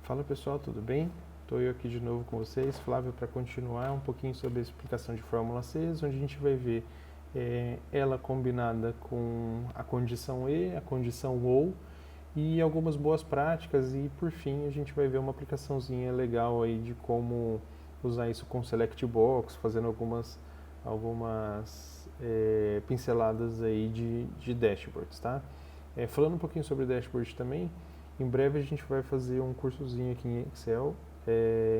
Fala pessoal, tudo bem? Estou eu aqui de novo com vocês, Flávio, para continuar um pouquinho sobre a explicação de fórmula C, onde a gente vai ver ela combinada com a condição E, a condição OU e algumas boas práticas, e por fim a gente vai ver uma aplicaçãozinha legal aí de como usar isso com Select Box, fazendo algumas pinceladas aí de dashboards, tá? Falando um pouquinho sobre dashboard também, em breve a gente vai fazer um cursozinho aqui em Excel,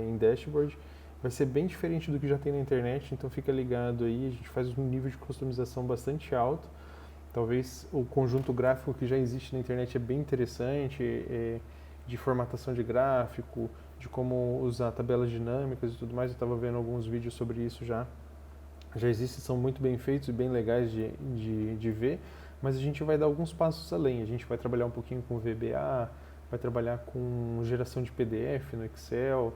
em dashboard. Vai ser bem diferente do que já tem na internet, então fica ligado aí. A gente faz um nível de customização bastante alto. Talvez o conjunto gráfico que já existe na internet é bem interessante, de formatação de gráfico, de como usar tabelas dinâmicas e tudo mais. Eu estava vendo alguns vídeos sobre isso já. Já existem, são muito bem feitos e bem legais de ver, mas a gente vai dar alguns passos além. A gente vai trabalhar um pouquinho com VBA, vai trabalhar com geração de PDF no Excel,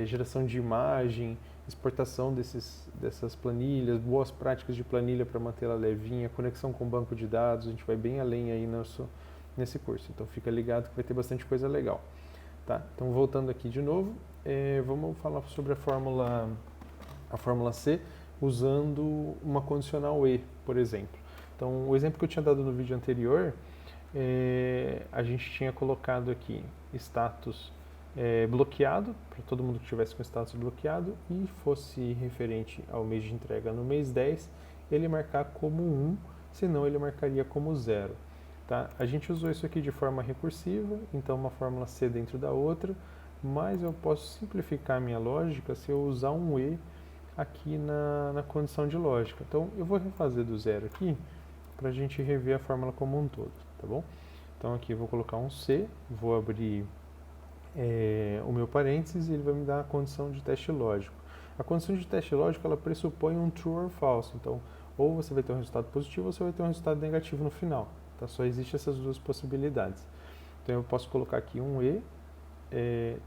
geração de imagem, exportação dessas planilhas, boas práticas de planilha para manter ela levinha, conexão com banco de dados. A gente vai bem além aí nesse curso, então fica ligado que vai ter bastante coisa legal. Tá? Então voltando aqui de novo, vamos falar sobre a fórmula C usando uma condicional E, por exemplo. Então, o exemplo que eu tinha dado no vídeo anterior, a gente tinha colocado aqui status bloqueado, para todo mundo que estivesse com status bloqueado, e fosse referente ao mês de entrega no mês 10, ele marcar como 1, senão ele marcaria como 0. Tá? A gente usou isso aqui de forma recursiva, então uma fórmula C dentro da outra, mas eu posso simplificar a minha lógica se eu usar um E aqui na condição de lógica. Então eu vou refazer do zero aqui para a gente rever a fórmula como um todo, tá bom? Então aqui eu vou colocar um C, vou abrir o meu parênteses e ele vai me dar a condição de teste lógico. A condição de teste lógico ela pressupõe um true or false, então ou você vai ter um resultado positivo ou você vai ter um resultado negativo no final. Tá? Só existem essas duas possibilidades. Então eu posso colocar aqui um E,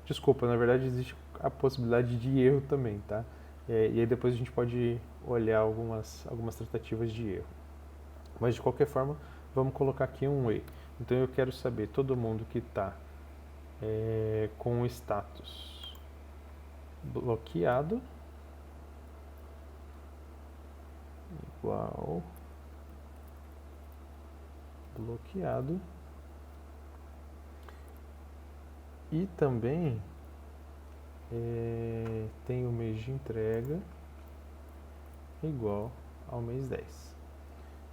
desculpa, na verdade existe a possibilidade de erro também, tá? E aí depois a gente pode olhar algumas tratativas de erro. Mas de qualquer forma, vamos colocar aqui um E. Então eu quero saber todo mundo que está com o status bloqueado igual bloqueado, e também tem o mês de entrega igual ao mês 10,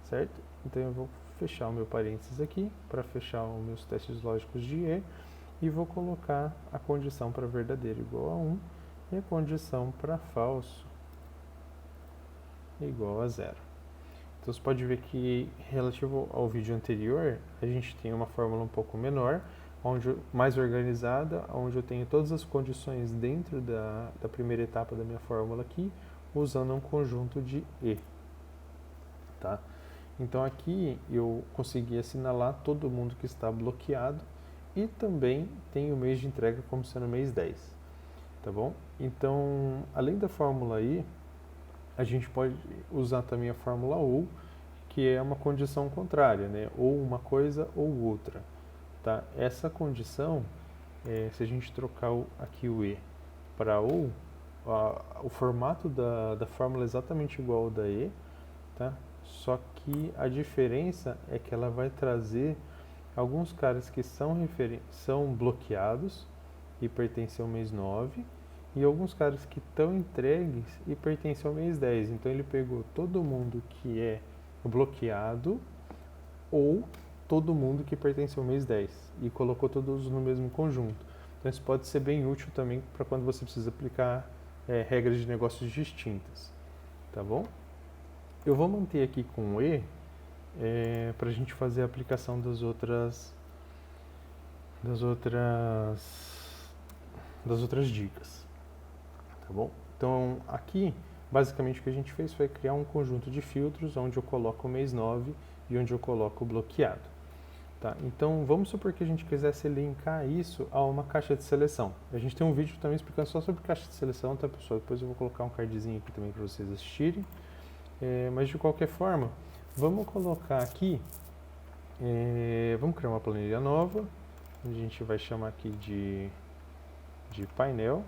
certo? Então eu vou fechar o meu parênteses aqui para fechar os meus testes lógicos de e vou colocar a condição para verdadeiro igual a 1 e a condição para falso igual a 0. Então você pode ver que, relativo ao vídeo anterior, a gente tem uma fórmula um pouco menor, mais organizada, onde eu tenho todas as condições dentro da primeira etapa da minha fórmula aqui, usando um conjunto de E. Tá? Então aqui eu consegui assinalar todo mundo que está bloqueado e também tem o mês de entrega como sendo mês 10. Tá bom? Então, além da fórmula I, a gente pode usar também a fórmula U, que é uma condição contrária, né? Ou uma coisa ou outra. Tá? Essa condição, se a gente trocar aqui o E para U, o formato da fórmula é exatamente igual ao da E, tá? Só que a diferença é que ela vai trazer alguns caras que são bloqueados e pertencem ao mês 9, e alguns caras que estão entregues e pertencem ao mês 10. Então ele pegou todo mundo que é bloqueado ou todo mundo que pertence ao mês 10 e colocou todos no mesmo conjunto. Então isso pode ser bem útil também para quando você precisa aplicar regras de negócios distintas. Tá bom? Eu vou manter aqui com o E para a gente fazer a aplicação das outras dicas. Tá bom? Então aqui, basicamente o que a gente fez foi criar um conjunto de filtros onde eu coloco o mês 9 e onde eu coloco o bloqueado. Tá? Então vamos supor que a gente quisesse linkar isso a uma caixa de seleção. A gente tem um vídeo também explicando só sobre caixa de seleção, tá pessoal? Depois eu vou colocar um cardzinho aqui também para vocês assistirem. Mas de qualquer forma, vamos colocar aqui, vamos criar uma planilha nova, a gente vai chamar aqui de de painel.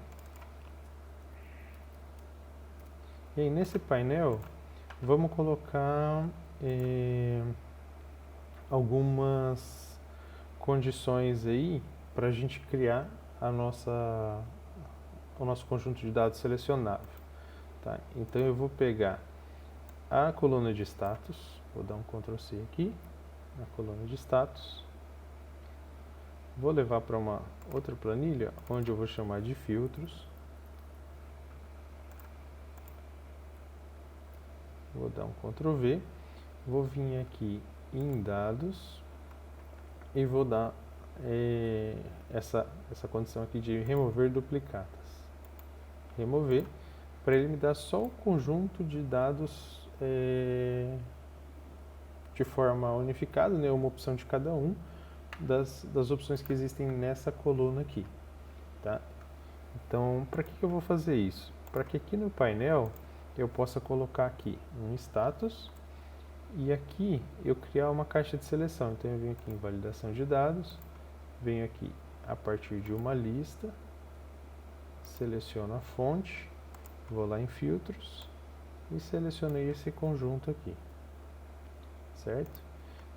E aí nesse painel vamos colocar algumas condições aí para a gente criar o nosso conjunto de dados selecionável. Tá? Então eu vou pegar a coluna de status, vou dar um Ctrl C aqui, na coluna de status, vou levar para uma outra planilha, onde eu vou chamar de filtros, vou dar um Ctrl V, vou vir aqui em dados e vou dar essa condição aqui de remover duplicatas. Remover, para ele me dar só o conjunto de dados de forma unificada, né, uma opção de cada um das opções que existem nessa coluna aqui. Tá? Então, para que eu vou fazer isso? Para que aqui no painel eu possa colocar aqui um status e aqui eu criar uma caixa de seleção. Então eu venho aqui em validação de dados, venho aqui a partir de uma lista, seleciono a fonte, vou lá em filtros e selecionei esse conjunto aqui, certo?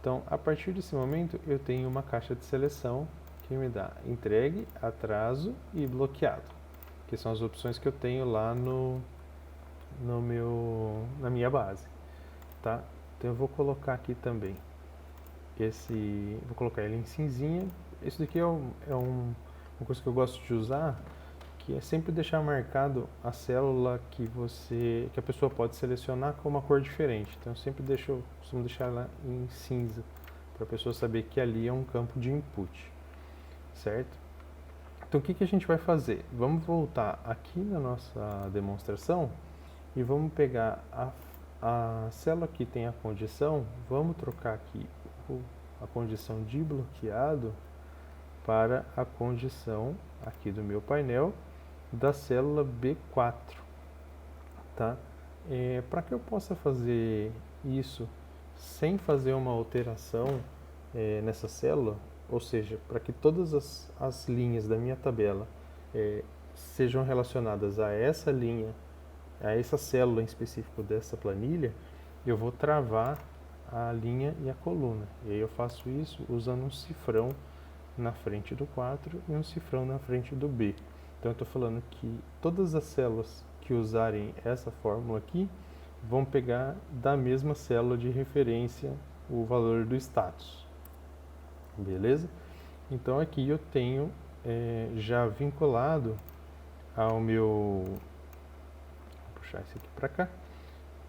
Então a partir desse momento eu tenho uma caixa de seleção que me dá entregue, atraso e bloqueado, que são as opções que eu tenho lá na minha base, tá? Então eu vou colocar aqui também vou colocar ele em cinzinha. Esse daqui é uma coisa que eu gosto de usar, que é sempre deixar marcado a célula que a pessoa pode selecionar com uma cor diferente. Então eu costumo deixar ela em cinza, para a pessoa saber que ali é um campo de input, certo? Então o que a gente vai fazer? Vamos voltar aqui na nossa demonstração e vamos pegar a célula que tem a condição, vamos trocar aqui a condição de bloqueado para a condição aqui do meu painel da célula B4, tá? Para que eu possa fazer isso sem fazer uma alteração nessa célula, ou seja, para que todas as linhas da minha tabela sejam relacionadas a essa linha, a essa célula em específico dessa planilha, eu vou travar a linha e a coluna. E aí eu faço isso usando um cifrão na frente do 4 e um cifrão na frente do B. Então eu estou falando que todas as células que usarem essa fórmula aqui vão pegar da mesma célula de referência o valor do status. Beleza? Então aqui eu tenho já vinculado ao meu... Vou puxar esse aqui para cá.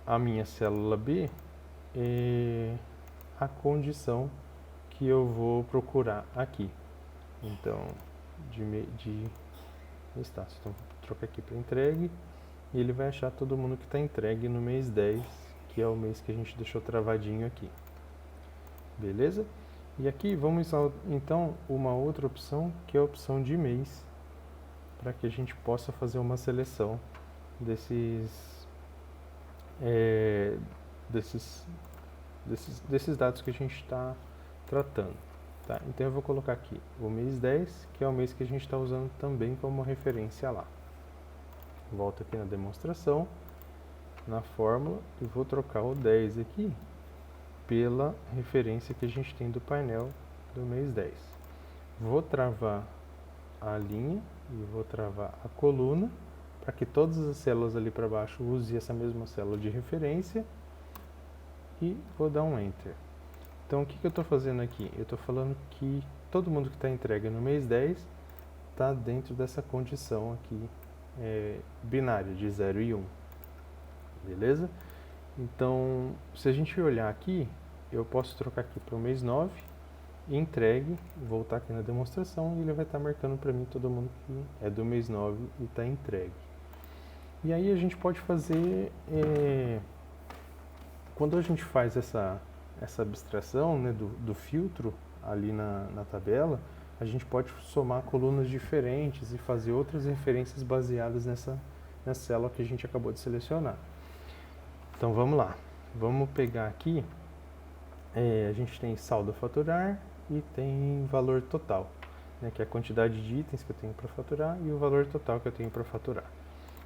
A minha célula B a condição que eu vou procurar aqui. Então, de status. Então, vou trocar aqui para entregue e ele vai achar todo mundo que está entregue no mês 10, que é o mês que a gente deixou travadinho aqui. Beleza? E aqui vamos então uma outra opção, que é a opção de mês, para que a gente possa fazer uma seleção desses dados que a gente está tratando. Tá? Então eu vou colocar aqui o mês 10, que é o mês que a gente está usando também como referência lá. Volto aqui na demonstração, na fórmula, e vou trocar o 10 aqui pela referência que a gente tem do painel do mês 10. Vou travar a linha e vou travar a coluna, para que todas as células ali para baixo usem essa mesma célula de referência, e vou dar um Enter. Então o que eu estou fazendo aqui? Eu estou falando que todo mundo que está entregue no mês 10 está dentro dessa condição aqui binária de 0 e 1. Beleza? Então, se a gente olhar aqui, eu posso trocar aqui para o mês 9, entregue, voltar aqui na demonstração e ele vai estar marcando para mim todo mundo que é do mês 9 e está entregue. E aí a gente pode fazer, quando a gente faz essa abstração, né, do filtro ali na tabela, a gente pode somar colunas diferentes e fazer outras referências baseadas nessa célula que a gente acabou de selecionar. Então vamos lá, vamos pegar aqui, a gente tem saldo a faturar e tem valor total. né, que é a quantidade de itens que eu tenho para faturar e o valor total que eu tenho para faturar.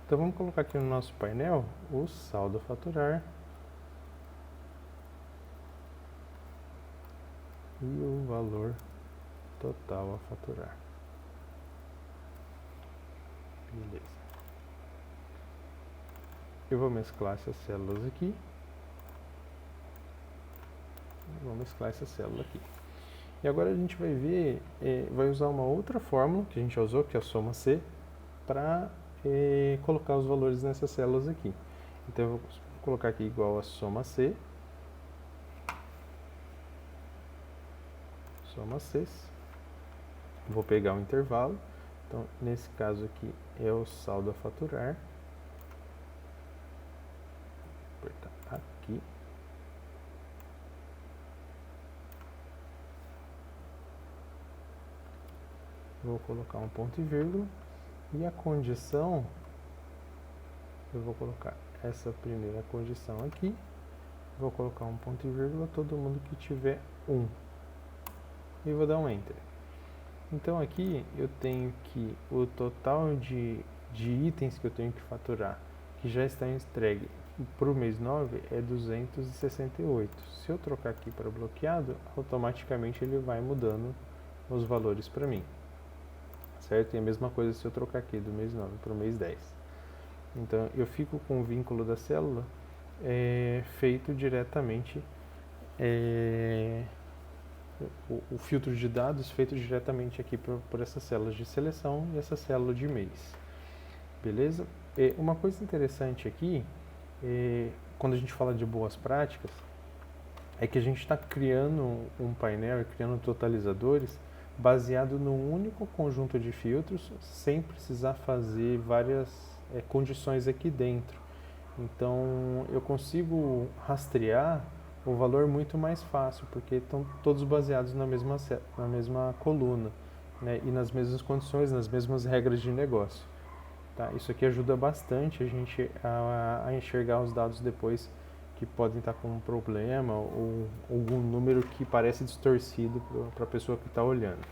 Então vamos colocar aqui no nosso painel o saldo a faturar e o valor total a faturar. Beleza. Eu vou mesclar essas células aqui. Vou mesclar essa célula aqui. E agora a gente vai ver, vai usar uma outra fórmula que a gente já usou, que é a soma C, para colocar os valores nessas células aqui. Então eu vou colocar aqui igual a soma C. Soma C. Vou pegar o intervalo. Então, nesse caso aqui é o saldo a faturar. Vou apertar aqui. Vou colocar um ponto e vírgula. E a condição, eu vou colocar essa primeira condição aqui. Vou colocar um ponto e vírgula, todo mundo que tiver 1. E vou dar um Enter. Então aqui eu tenho que o total de itens que eu tenho que faturar, que já está entregue para o mês 9, é 268. Se eu trocar aqui para bloqueado, automaticamente ele vai mudando os valores para mim. Certo? E a mesma coisa se eu trocar aqui do mês 9 para o mês 10. Então eu fico com o vínculo da célula feito diretamente, o filtro de dados feito diretamente aqui por essas células de seleção e essa célula de mês. Beleza? Uma coisa interessante aqui, quando a gente fala de boas práticas, é que a gente está criando um painel e criando totalizadores baseado num único conjunto de filtros, sem precisar fazer várias condições aqui dentro. Então eu consigo rastrear o valor muito mais fácil, porque estão todos baseados na mesma coluna, né, e nas mesmas condições, nas mesmas regras de negócio. Tá? Isso aqui ajuda bastante a gente a enxergar os dados depois que podem estar com um problema ou algum número que parece distorcido para a pessoa que está olhando.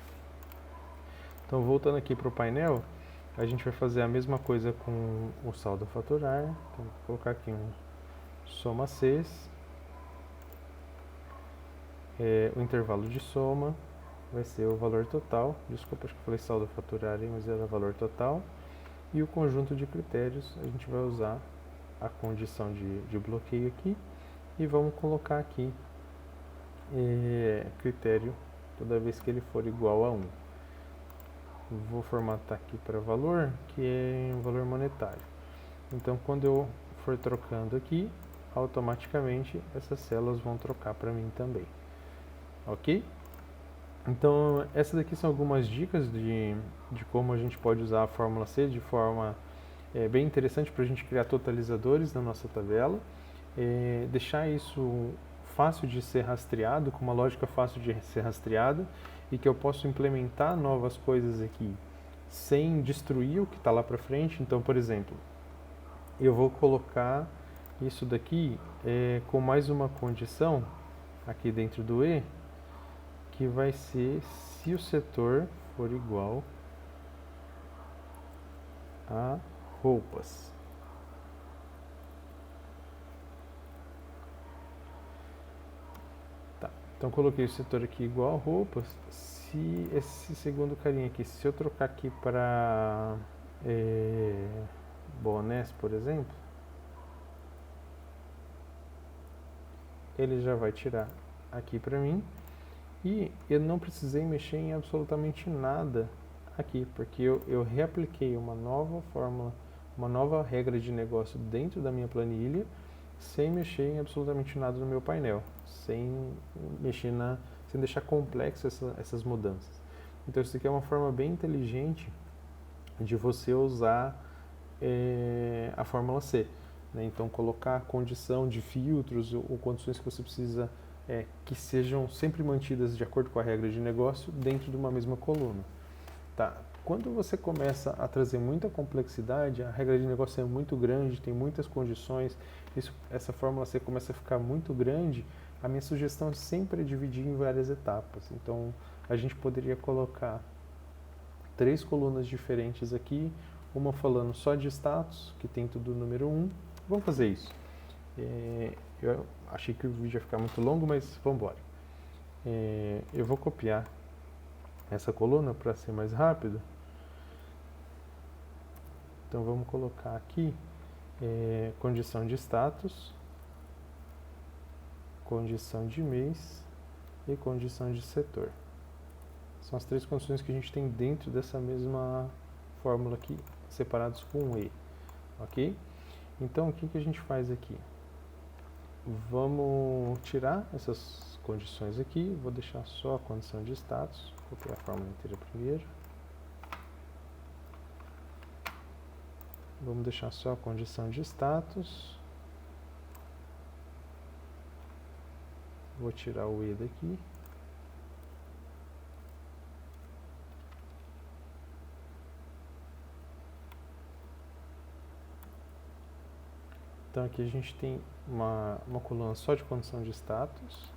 Então, voltando aqui para o painel, a gente vai fazer a mesma coisa com o saldo a faturar. Então, vou colocar aqui um soma C, o intervalo de soma vai ser o valor total. Desculpa, acho que eu falei saldo a faturar, mas era o valor total. E o conjunto de critérios, a gente vai usar a condição de bloqueio aqui e vamos colocar aqui critério toda vez que ele for igual a 1. Vou formatar aqui para valor, que é um valor monetário. Então, quando eu for trocando aqui, automaticamente essas células vão trocar para mim também. Ok? Então, essas daqui são algumas dicas de como a gente pode usar a fórmula C de forma bem interessante para a gente criar totalizadores na nossa tabela, deixar isso fácil de ser rastreado, com uma lógica fácil de ser rastreada, e que eu posso implementar novas coisas aqui sem destruir o que está lá para frente. Então, por exemplo, eu vou colocar isso daqui com mais uma condição aqui dentro do E, que vai ser se o setor for igual a roupas. Tá, então coloquei o setor aqui igual a roupas. Se esse segundo carinha aqui, se eu trocar aqui para bonés, por exemplo, ele já vai tirar aqui para mim. E eu não precisei mexer em absolutamente nada aqui, porque eu reapliquei uma nova fórmula, uma nova regra de negócio dentro da minha planilha, sem mexer em absolutamente nada no meu painel, sem mexer sem deixar complexo essas mudanças. Então isso aqui é uma forma bem inteligente de você usar a fórmula C, né? Então colocar a condição de filtros ou condições que você precisa que sejam sempre mantidas de acordo com a regra de negócio dentro de uma mesma coluna. Tá? Quando você começa a trazer muita complexidade, a regra de negócio é muito grande, tem muitas condições, essa fórmula C começa a ficar muito grande, a minha sugestão sempre é dividir em várias etapas. Então, a gente poderia colocar 3 colunas diferentes aqui, uma falando só de status, que tem tudo número 1. Vamos fazer isso. Eu achei que o vídeo ia ficar muito longo, mas vamos embora. Eu vou copiar essa coluna para ser mais rápido. Então vamos colocar aqui condição de status, condição de mês e condição de setor. São as 3 condições que a gente tem dentro dessa mesma fórmula aqui, separados com um E, ok? Então o que a gente faz aqui? Vamos tirar essas condições aqui, vou deixar só a condição de status, vou copiar a fórmula inteira primeiro. Vamos deixar só a condição de status. Vou tirar o E daqui. Então aqui a gente tem uma coluna só de condição de status,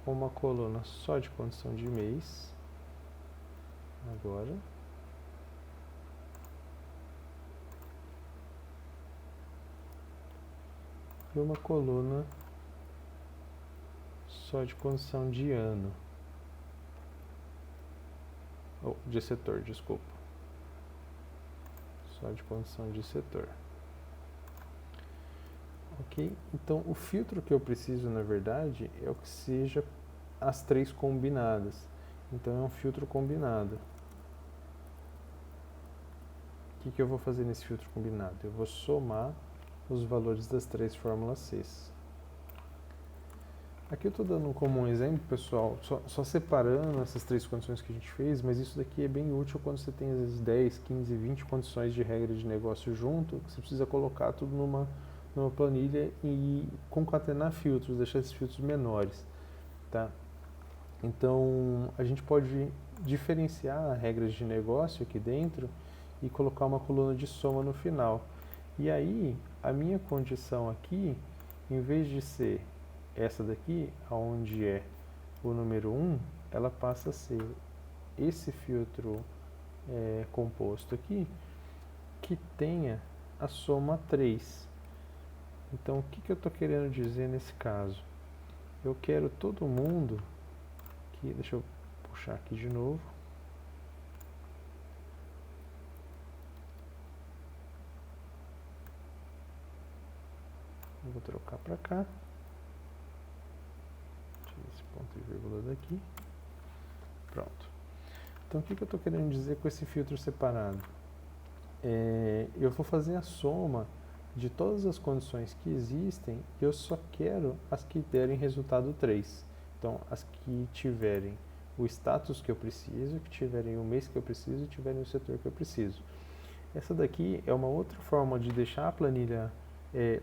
uma coluna só de condição de mês, agora, e uma coluna só de condição de ano, ou de setor, desculpa, só de condição de setor. Ok? Então, o filtro que eu preciso, na verdade, é o que seja as 3 combinadas. Então, é um filtro combinado. O que eu vou fazer nesse filtro combinado? Eu vou somar os valores das 3 fórmulas C. Aqui eu estou dando como um exemplo, pessoal, só separando essas 3 condições que a gente fez, mas isso daqui é bem útil quando você tem, às vezes, 10, 15, 20 condições de regra de negócio junto, que você precisa colocar tudo numa planilha e concatenar filtros, deixar esses filtros menores, tá? Então, a gente pode diferenciar regras de negócio aqui dentro e colocar uma coluna de soma no final. E aí, a minha condição aqui, em vez de ser essa daqui, onde é o número 1, ela passa a ser esse filtro composto aqui, que tenha a soma 3. Então, o que eu estou querendo dizer nesse caso? Eu quero todo mundo, deixa eu puxar aqui de novo. Eu vou trocar para cá. Tira esse ponto e vírgula daqui. Pronto. Então, o que eu estou querendo dizer com esse filtro separado? Eu vou fazer a soma de todas as condições que existem, eu só quero as que derem resultado 3. Então, as que tiverem o status que eu preciso, que tiverem o mês que eu preciso e tiverem o setor que eu preciso. Essa daqui é uma outra forma de deixar a planilha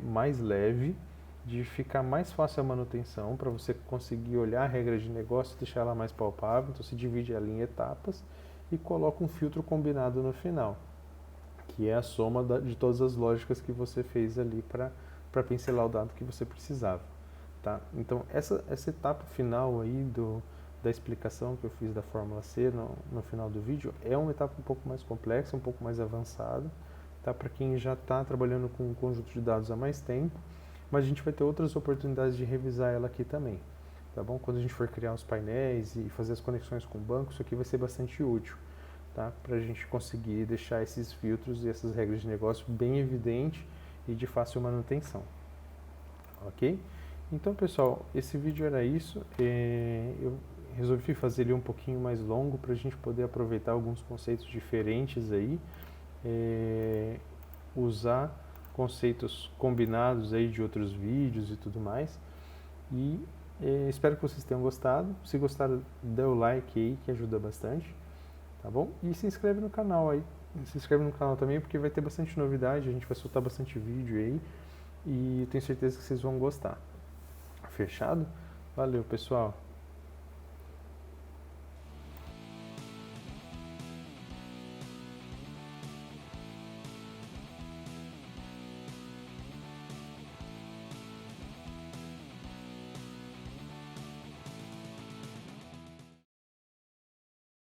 mais leve, de ficar mais fácil a manutenção, para você conseguir olhar a regra de negócio e deixar ela mais palpável. Então, se divide ela em etapas e coloca um filtro combinado no final, que é a soma de todas as lógicas que você fez ali para pincelar o dado que você precisava, tá? Então, essa etapa final aí da explicação que eu fiz da fórmula C no final do vídeo é uma etapa um pouco mais complexa, um pouco mais avançada, tá? Para quem já está trabalhando com um conjunto de dados há mais tempo, mas a gente vai ter outras oportunidades de revisar ela aqui também, tá bom? Quando a gente for criar os painéis e fazer as conexões com o banco, isso aqui vai ser bastante útil, tá? Para a gente conseguir deixar esses filtros e essas regras de negócio bem evidentes e de fácil manutenção, ok? Então, pessoal, esse vídeo era isso. Eu resolvi fazer ele um pouquinho mais longo para a gente poder aproveitar alguns conceitos diferentes aí, usar conceitos combinados aí de outros vídeos e tudo mais. E espero que vocês tenham gostado. Se gostaram, dê o like aí, que ajuda bastante. Tá bom? E se inscreve no canal aí. Se inscreve no canal também, porque vai ter bastante novidade. A gente vai soltar bastante vídeo aí. E tenho certeza que vocês vão gostar. Fechado? Valeu, pessoal!